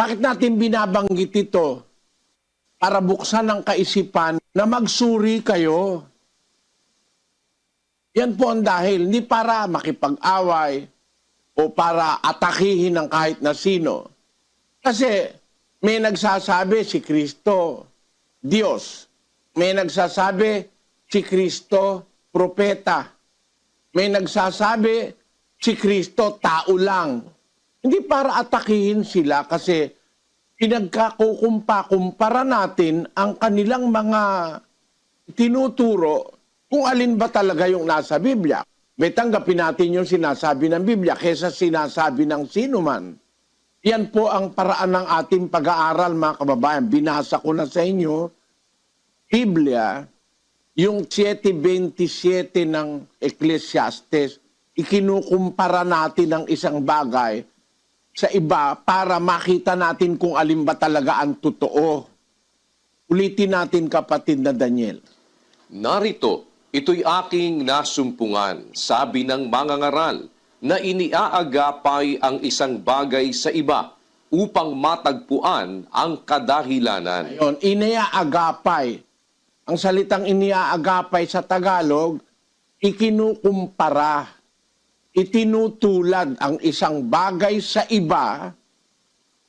Bakit natin binabanggit ito? Para buksan ang kaisipan na magsuri kayo. Yan po ang dahil, hindi para makipag-away o para atakihin ng kahit na sino. Kasi may nagsasabi si Kristo, Diyos. May nagsasabi si Kristo, propeta. May nagsasabi si Kristo, tao lang. Hindi para atakihin sila kasi pinagkakukumpa-kumpara natin ang kanilang mga tinuturo kung alin ba talaga yung nasa Biblia. May tanggapin natin yung sinasabi ng Biblia kaysa sinasabi ng sino man. Yan po ang paraan ng ating pag-aaral, mga kababayan. Binasa ko na sa inyo, Biblia, yung 7:27 ng Ecclesiastes, ikinukumpara natin ang isang bagay sa iba para makita natin kung alin ba talaga ang totoo. Ulitin natin, kapatid na Daniel. Narito, ito'y aking nasumpungan, sabi ng mangangaral, na iniaagapay ang isang bagay sa iba upang matagpuan ang kadahilanan. Ayun, iniaagapay. Ang salitang iniaagapay sa Tagalog, ikinukumpara. Itinutulad ang isang bagay sa iba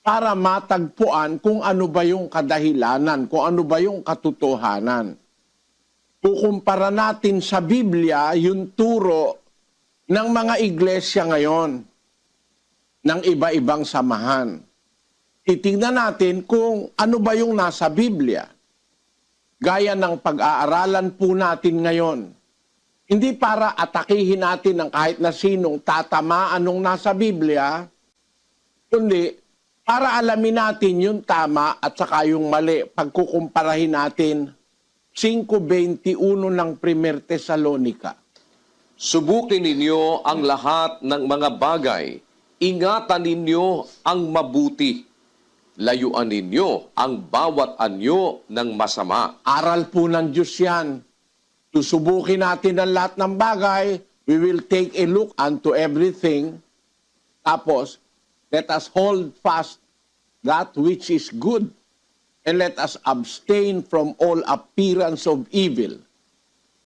para matagpuan kung ano ba yung kadahilanan, kung ano ba yung katotohanan. Kukumpara natin sa Biblia yung turo ng mga iglesia ngayon, ng iba-ibang samahan. Titingnan natin kung ano ba yung nasa Biblia. Gaya ng pag-aaralan po natin ngayon. Hindi para atakihin natin ng kahit na sinong tatamaan nung nasa Biblia, kundi para alamin natin yung tama at saka yung mali. Pagkukumparahin natin 5:21 ng 1 Tesalonica. Subukin ninyo ang lahat ng mga bagay, ingatan ninyo ang mabuti, layuan ninyo ang bawat anyo ng masama. Aral po ng Diyos yan. Susubukin natin ang lahat ng bagay. We will take a look unto everything. Tapos, let us hold fast that which is good. And let us abstain from all appearance of evil.